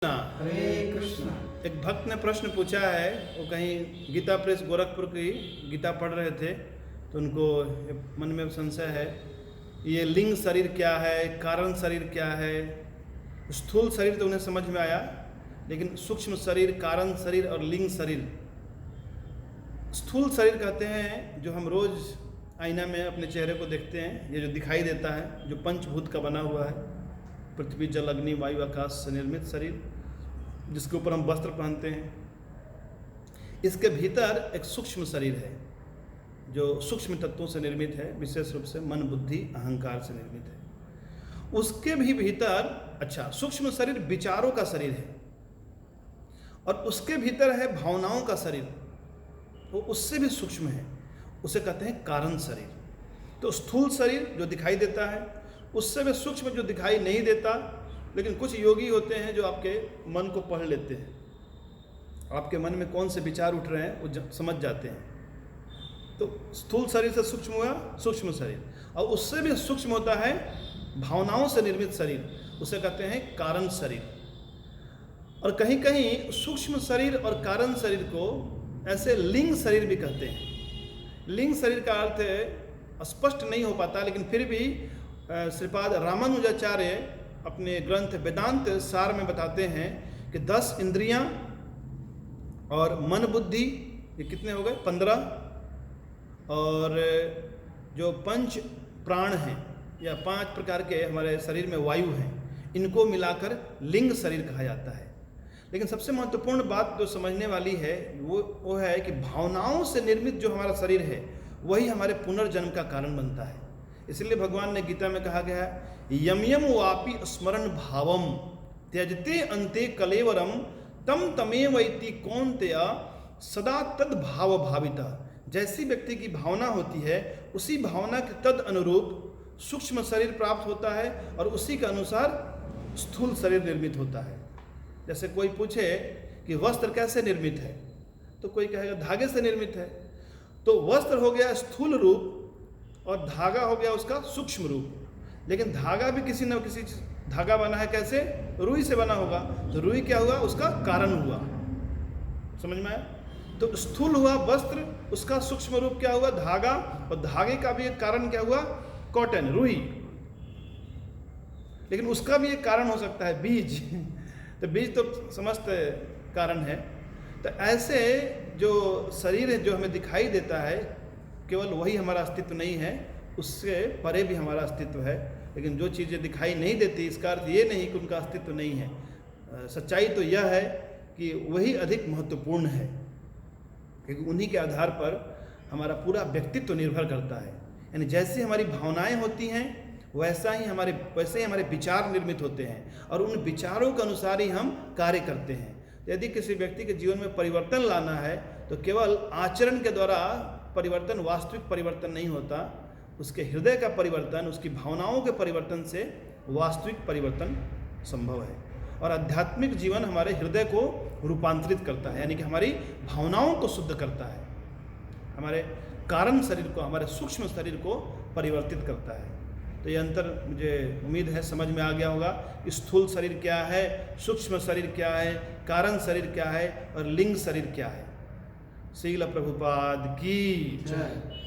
हरे कृष्ण। एक भक्त ने प्रश्न पूछा है। वो कहीं गीता प्रेस गोरखपुर की गीता पढ़ रहे थे तो उनको मन में संशय है, ये लिंग शरीर क्या है, कारण शरीर क्या है। स्थूल शरीर तो उन्हें समझ में आया, लेकिन सूक्ष्म शरीर, कारण शरीर और लिंग शरीर। स्थूल शरीर कहते हैं जो हम रोज आईना में अपने चेहरे को देखते हैं, ये जो दिखाई देता है, जो पंचभूत का बना हुआ है, पृथ्वी जल अग्नि वायु आकाश से निर्मित शरीर, जिसके ऊपर हम वस्त्र पहनते हैं। इसके भीतर एक सूक्ष्म शरीर है जो सूक्ष्म तत्वों से निर्मित है, विशेष रूप से मन बुद्धि अहंकार से निर्मित है। उसके भी भीतर सूक्ष्म शरीर विचारों का शरीर है, और उसके भीतर है भावनाओं का शरीर, वो उससे भी सूक्ष्म है, उसे कहते हैं कारण शरीर। तो स्थूल शरीर जो दिखाई देता है, उससे भी सूक्ष्म जो दिखाई नहीं देता, लेकिन कुछ योगी होते हैं जो आपके मन को पढ़ लेते हैं, आपके मन में कौन से विचार उठ रहे हैं वो समझ जाते हैं। तो स्थूल शरीर से सूक्ष्म हुआ सूक्ष्म शरीर, और उससे भी सूक्ष्म होता है भावनाओं से निर्मित शरीर, उसे कहते हैं कारण शरीर। और कहीं कहीं सूक्ष्म शरीर और कारण शरीर को ऐसे लिंग शरीर भी कहते हैं। लिंग शरीर का अर्थ स्पष्ट नहीं हो पाता, लेकिन फिर भी श्रीपाद रामानुजाचार्य अपने ग्रंथ वेदांत सार में बताते हैं कि 10 इंद्रियां और मन बुद्धि, ये कितने हो गए? 15, और जो 5 प्राण हैं या 5 प्रकार के हमारे शरीर में वायु हैं, इनको मिलाकर लिंग शरीर कहा जाता है। लेकिन सबसे महत्वपूर्ण बात जो समझने वाली है वो है कि भावनाओं से निर्मित जो हमारा शरीर है वही हमारे पुनर्जन्म का कारण बनता है। इसलिए भगवान ने गीता में कहा गया है, यम यम वापि स्मरण भावम त्यजते अंते कलेवरम तम तमेवैति कौन्तेय सदा तद भाव भाविता। जैसी व्यक्ति की भावना होती है, उसी भावना के तद अनुरूप सूक्ष्म शरीर प्राप्त होता है, और उसी के अनुसार स्थूल शरीर निर्मित होता है। जैसे कोई पूछे कि वस्त्र कैसे निर्मित है, तो कोई कहेगा धागे से निर्मित है। तो वस्त्र हो गया स्थूल रूप और धागा हो गया उसका सूक्ष्म रूप। लेकिन धागा भी किसी न किसी धागा बना है, कैसे? रुई से बना होगा। तो रुई क्या हुआ? उसका कारण हुआ। समझ में आया? तो स्थूल हुआ वस्त्र, उसका सूक्ष्म रूप क्या हुआ? धागा, और धागे का भी एक कारण क्या हुआ? कॉटन, रुई। लेकिन उसका भी एक कारण हो सकता है बीज। तो बीज तो समस्त कारण है। तो ऐसे जो शरीर है जो हमें दिखाई देता है, केवल वही हमारा अस्तित्व नहीं है, उससे परे भी हमारा अस्तित्व है। लेकिन जो चीज़ें दिखाई नहीं देती, इसका अर्थ ये नहीं कि उनका अस्तित्व नहीं है। सच्चाई तो यह है कि वही अधिक महत्वपूर्ण है, क्योंकि उन्हीं के आधार पर हमारा पूरा व्यक्तित्व निर्भर करता है। यानी जैसी हमारी भावनाएं होती हैं वैसे ही हमारे विचार निर्मित होते हैं, और उन विचारों के अनुसार ही हम कार्य करते हैं। यदि किसी व्यक्ति के जीवन में परिवर्तन लाना है तो केवल आचरण के द्वारा परिवर्तन, वास्तविक परिवर्तन नहीं होता। उसके हृदय का परिवर्तन, उसकी भावनाओं के परिवर्तन से वास्तविक परिवर्तन संभव है। और आध्यात्मिक जीवन हमारे हृदय को रूपांतरित करता है, यानी कि हमारी भावनाओं को शुद्ध करता है, हमारे कारण शरीर को, हमारे सूक्ष्म शरीर को परिवर्तित करता है। तो ये अंतर मुझे उम्मीद है समझ में आ गया होगा। स्थूल शरीर क्या है, सूक्ष्म शरीर क्या है, कारण शरीर क्या है, और लिंग शरीर क्या है। श्रील प्रभुपाद की जय।